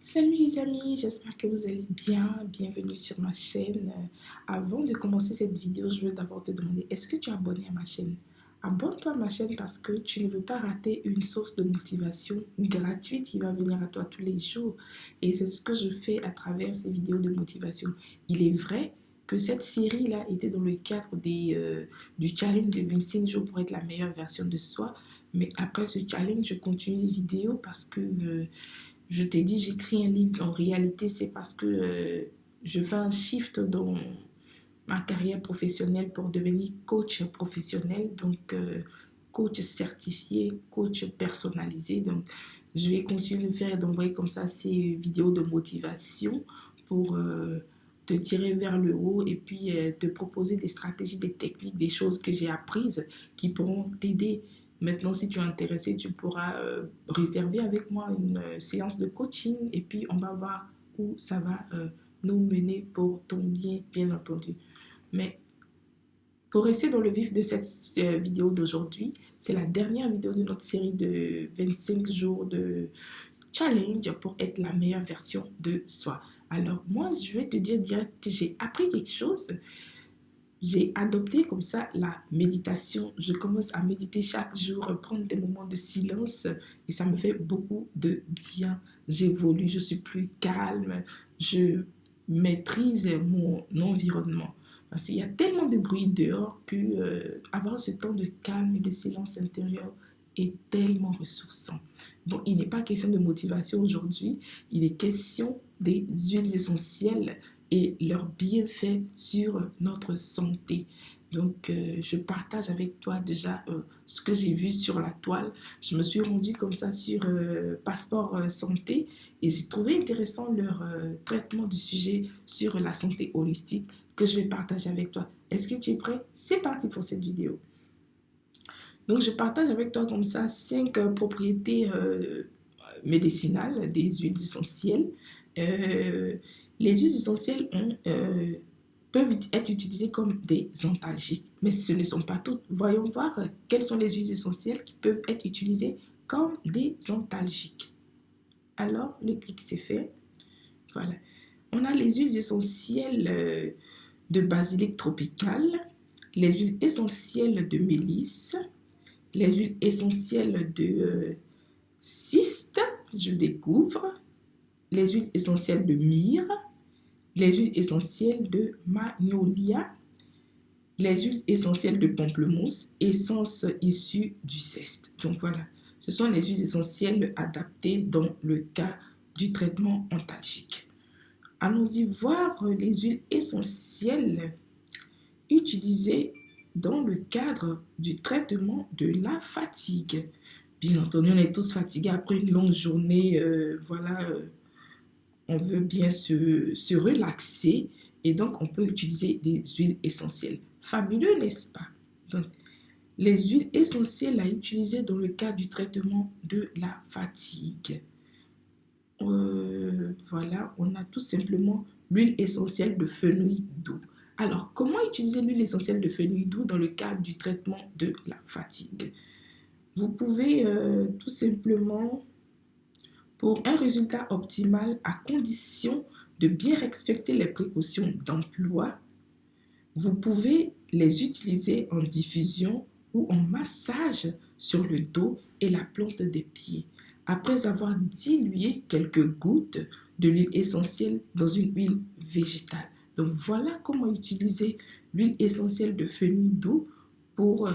Salut les amis, j'espère que vous allez bien. Bienvenue sur ma chaîne. Avant de commencer cette vidéo, je veux d'abord te demander, est-ce que tu es abonné à ma chaîne? Abonne-toi à ma chaîne parce que tu ne veux pas rater une source de motivation gratuite qui va venir à toi tous les jours. Et c'est ce que je fais à travers ces vidéos de motivation. Il est vrai que cette série-là était dans le cadre du challenge de 25 jours pour être la meilleure version de soi. Mais après ce challenge, je continue les vidéos parce que je t'ai dit, j'écris un livre. En réalité, c'est parce que je fais un shift dans ma carrière professionnelle pour devenir coach professionnel. Donc, coach certifié, coach personnalisé. Donc, je vais continuer de faire et d'envoyer comme ça ces vidéos de motivation pour te tirer vers le haut et puis te proposer des stratégies, des techniques, des choses que j'ai apprises qui pourront t'aider. Maintenant, si tu es intéressé, tu pourras réserver avec moi une séance de coaching et puis on va voir où ça va nous mener pour ton bien, bien entendu. Mais pour rester dans le vif de cette vidéo d'aujourd'hui, c'est la dernière vidéo de notre série de 25 jours de challenge pour être la meilleure version de soi. Alors moi, je vais te dire direct que j'ai appris quelque chose. J'ai adopté comme ça la méditation. Je commence à méditer chaque jour, prendre des moments de silence et ça me fait beaucoup de bien. J'évolue, je suis plus calme, je maîtrise mon environnement. Parce qu'il y a tellement de bruit dehors que avoir ce temps de calme et de silence intérieur est tellement ressourçant. Donc, il n'est pas question de motivation aujourd'hui, il est question des huiles essentielles et leurs bienfaits sur notre santé. Donc, je partage avec toi déjà ce que j'ai vu sur la toile. Je me suis rendue comme ça sur Passeport Santé et j'ai trouvé intéressant leur traitement du sujet sur la santé holistique que je vais partager avec toi. Est-ce que tu es prêt? C'est parti pour cette vidéo. Donc, je partage avec toi comme ça 5 propriétés médicinales des huiles essentielles. Les huiles essentielles peuvent être utilisées comme des antalgiques, mais ce ne sont pas toutes. Voyons voir quelles sont les huiles essentielles qui peuvent être utilisées comme des antalgiques. Alors, le clic c'est fait. Voilà. On a les huiles essentielles de basilic tropical, les huiles essentielles de mélisse, les huiles essentielles de cyste, je découvre, les huiles essentielles de myrrhe, les huiles essentielles de magnolia, les huiles essentielles de pamplemousse, essence issue du zeste. Donc voilà, ce sont les huiles essentielles adaptées dans le cas du traitement antalgique. Allons-y voir les huiles essentielles utilisées dans le cadre du traitement de la fatigue. Bien entendu, on est tous fatigués après une longue journée, on veut bien se relaxer et donc on peut utiliser des huiles essentielles. Fabuleux, n'est-ce pas? Donc, les huiles essentielles à utiliser dans le cadre du traitement de la fatigue. Voilà, on a tout simplement l'huile essentielle de fenouil doux. Alors, comment utiliser l'huile essentielle de fenouil doux dans le cadre du traitement de la fatigue? Vous pouvez tout simplement, pour un résultat optimal, à condition de bien respecter les précautions d'emploi, vous pouvez les utiliser en diffusion ou en massage sur le dos et la plante des pieds, après avoir dilué quelques gouttes de l'huile essentielle dans une huile végétale. Donc voilà comment utiliser l'huile essentielle de fenouil doux pour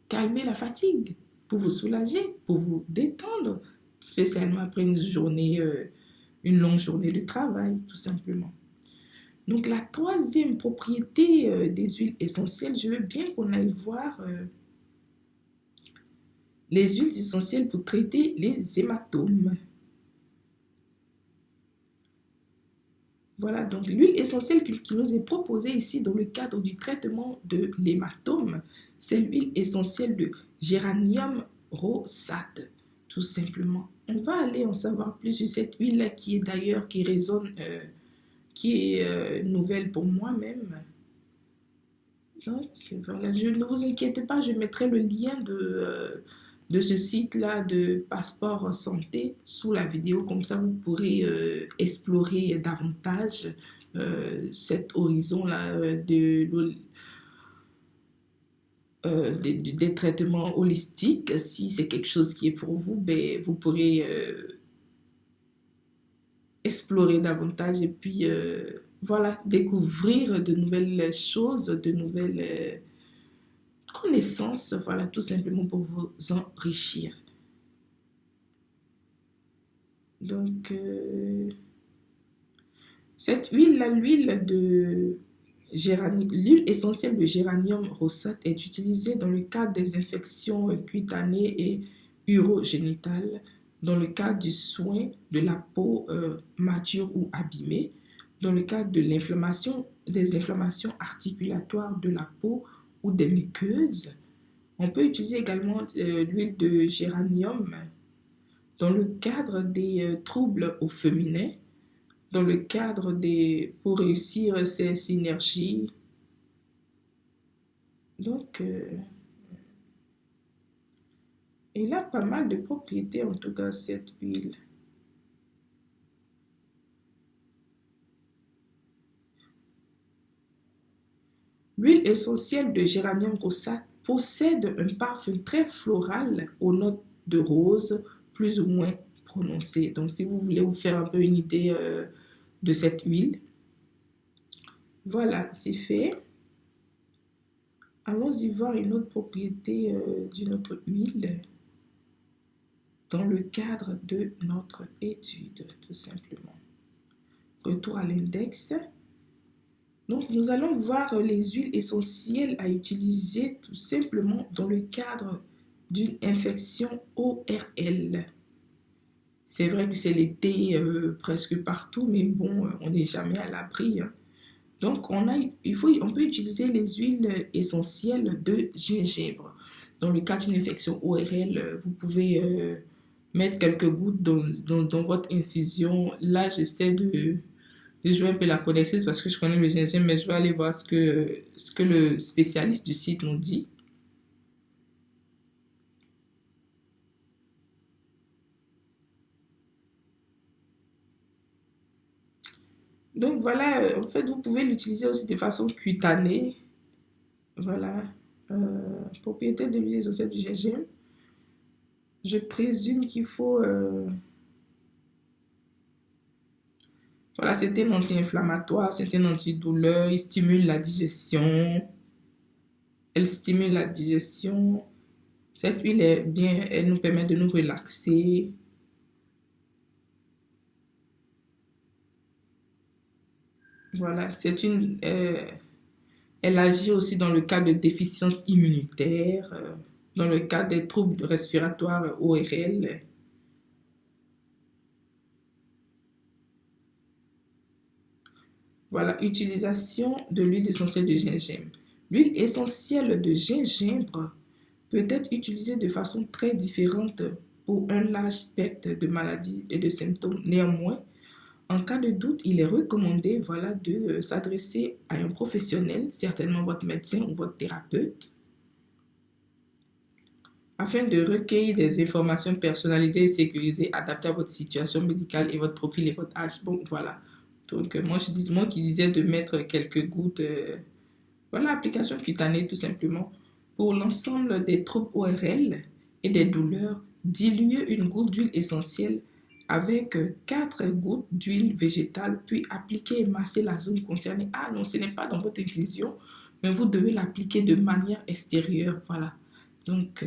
calmer la fatigue, pour vous soulager, pour vous détendre, spécialement après une longue journée de travail, tout simplement. Donc la troisième propriété des huiles essentielles, je veux bien qu'on aille voir les huiles essentielles pour traiter les hématomes. Voilà, donc l'huile essentielle qui nous est proposée ici dans le cadre du traitement de l'hématome, c'est l'huile essentielle de géranium rosate, tout simplement. On va aller en savoir plus sur cette huile-là qui est d'ailleurs, qui résonne, qui est nouvelle pour moi-même. Donc voilà, ne vous inquiétez pas, je mettrai le lien de ce site-là de Passeport Santé sous la vidéo. Comme ça, vous pourrez explorer davantage cet horizon-là des traitements holistiques. Si c'est quelque chose qui est pour vous, ben, vous pourrez explorer davantage et puis voilà, découvrir de nouvelles choses, de nouvelles connaissances, voilà, tout simplement pour vous enrichir. Donc, cette huile-là, l'huile essentielle de géranium rosate est utilisée dans le cadre des infections cutanées et urogénitales, dans le cadre du soin de la peau mature ou abîmée, dans le cadre de des inflammations articulatoires de la peau ou des muqueuses. On peut utiliser également l'huile de géranium dans le cadre des troubles au féminin, dans le cadre pour réussir ces synergies. Donc, elle a pas mal de propriétés, en tout cas, cette huile. L'huile essentielle de géranium rosate possède un parfum très floral aux notes de rose plus ou moins prononcées. Donc, si vous voulez vous faire un peu une idée de cette huile, voilà, c'est fait. Allons-y voir une autre propriété d'une autre huile dans le cadre de notre étude, tout simplement. Retour à l'index. Donc, nous allons voir les huiles essentielles à utiliser tout simplement dans le cadre d'une infection ORL. C'est vrai que c'est l'été presque partout, mais bon, on n'est jamais à l'abri. Hein. Donc, on peut utiliser les huiles essentielles de gingembre. Dans le cas d'une infection ORL, vous pouvez mettre quelques gouttes dans votre infusion. Là, j'essaie de jouer un peu la connaisseuse parce que je connais le gingembre, mais je vais aller voir ce que le spécialiste du site nous dit. Donc voilà, en fait, vous pouvez l'utiliser aussi de façon cutanée. Voilà, propriété de l'huile essentielle du gingembre. Je présume qu'il faut... Voilà, c'est un anti-inflammatoire, c'est un antidouleur, il stimule la digestion. Elle stimule la digestion. Cette huile est bien, elle nous permet de nous relaxer. Voilà, elle agit aussi dans le cas de déficience immunitaire, dans le cas des troubles respiratoires ORL. Voilà, utilisation de l'huile essentielle de gingembre. L'huile essentielle de gingembre peut être utilisée de façon très différente pour un large spectre de maladies et de symptômes. Néanmoins, en cas de doute, il est recommandé voilà, de s'adresser à un professionnel, certainement votre médecin ou votre thérapeute, afin de recueillir des informations personnalisées et sécurisées, adaptées à votre situation médicale et votre profil et votre âge. Bon, voilà. Donc, moi qui disais de mettre quelques gouttes, voilà, application cutanée tout simplement. Pour l'ensemble des troubles ORL et des douleurs, diluez une goutte d'huile essentielle avec 4 gouttes d'huile végétale, puis appliquez et massez la zone concernée. Ah non, ce n'est pas dans votre infusion, mais vous devez l'appliquer de manière extérieure. Voilà. Donc,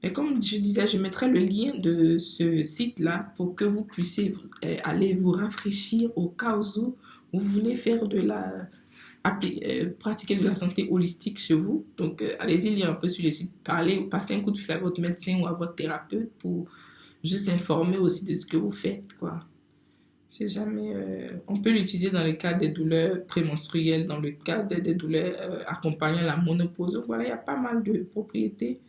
et comme je disais, je mettrai le lien de ce site-là pour que vous puissiez aller vous rafraîchir au cas où vous voulez faire pratiquer de la santé holistique chez vous. Donc, allez-y lire un peu sur le site, parler ou passer un coup de fil à votre médecin ou à votre thérapeute pour juste informer aussi de ce que vous faites, quoi. Si jamais, on peut l'utiliser dans le cadre des douleurs prémenstruelles, dans le cadre des douleurs accompagnant la ménopause. Donc voilà, il y a pas mal de propriétés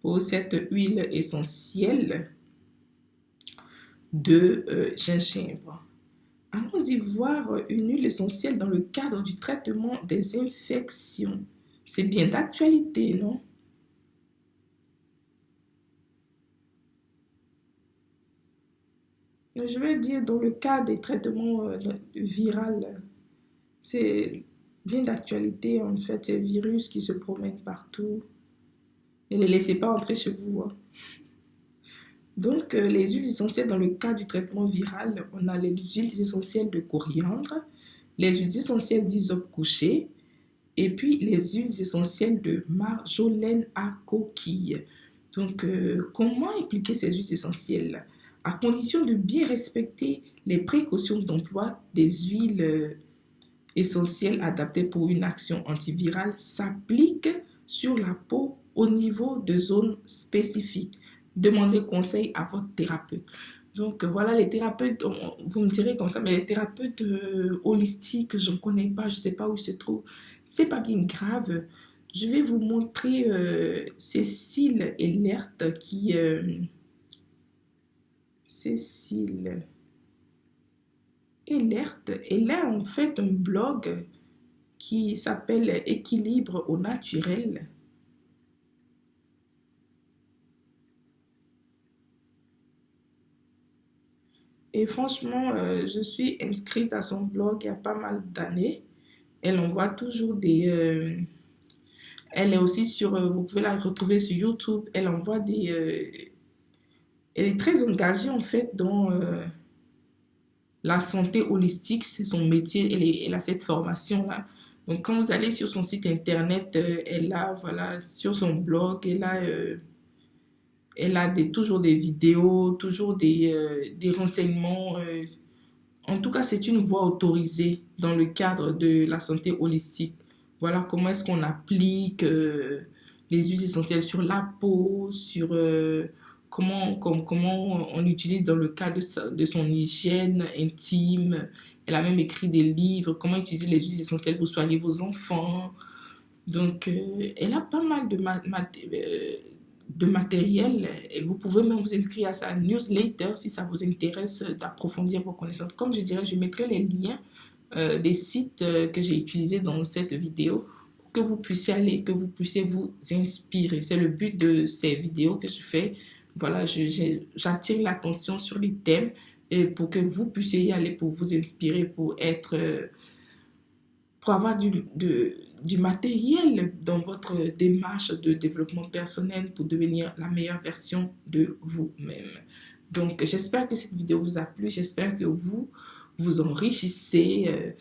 pour cette huile essentielle de gingembre. Allons-y voir une huile essentielle dans le cadre du traitement des infections. C'est bien d'actualité, non? Je vais dire dans le cas des traitements viraux, c'est bien d'actualité en fait, ces virus qui se promènent partout. Ne les laissez pas entrer chez vous, hein. Donc, les huiles essentielles dans le cas du traitement viral, on a les huiles essentielles de coriandre, les huiles essentielles d'hysope couché et puis les huiles essentielles de marjolaine à coquille. Donc, comment appliquer ces huiles essentielles? À condition de bien respecter les précautions d'emploi des huiles essentielles adaptées pour une action antivirale s'appliquent sur la peau au niveau de zones spécifiques. Demandez conseil à votre thérapeute. Donc voilà, les thérapeutes, vous me direz comme ça, mais les thérapeutes holistiques, je ne connais pas, je ne sais pas où ils se trouvent. C'est pas bien grave. Je vais vous montrer Cécile Elert qui... Cécile Elert, elle a en fait un blog qui s'appelle Équilibre au naturel. Et franchement, je suis inscrite à son blog il y a pas mal d'années. Elle envoie toujours elle est aussi sur... vous pouvez la retrouver sur YouTube. Elle envoie des... elle est très engagée en fait dans la santé holistique. C'est son métier. Elle a cette formation-là. Donc quand vous allez sur son site internet, elle a, voilà, sur son blog, elle a toujours des vidéos, toujours des renseignements. En tout cas, c'est une voie autorisée dans le cadre de la santé holistique. Voilà comment est-ce qu'on applique les huiles essentielles sur la peau, sur comment on l'utilise dans le cadre de son hygiène intime. Elle a même écrit des livres, comment utiliser les huiles essentielles pour soigner vos enfants. Donc, elle a pas mal de matériel et vous pouvez même vous inscrire à sa newsletter si ça vous intéresse d'approfondir vos connaissances. Comme je dirais, je mettrai les liens des sites que j'ai utilisés dans cette vidéo pour que vous puissiez aller, que vous puissiez vous inspirer. C'est le but de ces vidéos que je fais. Voilà, j'attire l'attention sur les thèmes et pour que vous puissiez y aller, pour vous inspirer, pour être... pour avoir du matériel dans votre démarche de développement personnel pour devenir la meilleure version de vous-même. Donc, j'espère que cette vidéo vous a plu. J'espère que vous vous enrichissez.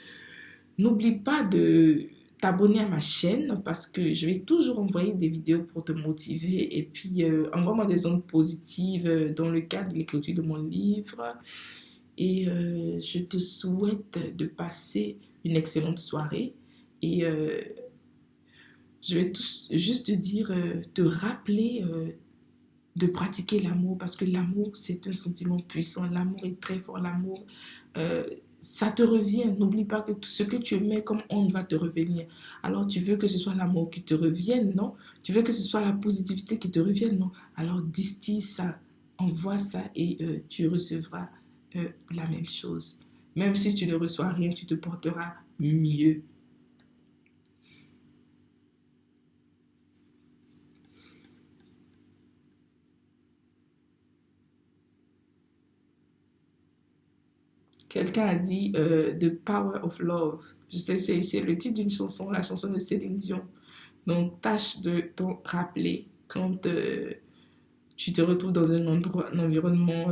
N'oublie pas de t'abonner à ma chaîne parce que je vais toujours envoyer des vidéos pour te motiver. Et puis, envoie-moi des ondes positives dans le cadre de l'écriture de mon livre. Et je te souhaite de passer une excellente soirée. Et je vais juste te dire, te rappeler de pratiquer l'amour parce que l'amour, c'est un sentiment puissant. L'amour est très fort. L'amour, ça te revient. N'oublie pas que tout ce que tu mets comme onde va te revenir. Alors, tu veux que ce soit l'amour qui te revienne, non? Tu veux que ce soit la positivité qui te revienne, non? Alors, distille ça, envoie ça et tu recevras la même chose. Même si tu ne reçois rien, tu te porteras mieux. Quelqu'un a dit The Power of Love. Je sais, c'est le titre d'une chanson, la chanson de Céline Dion. Donc, tâche de t'en rappeler quand tu te retrouves dans un environnement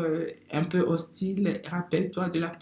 un peu hostile. Rappelle-toi de la puissance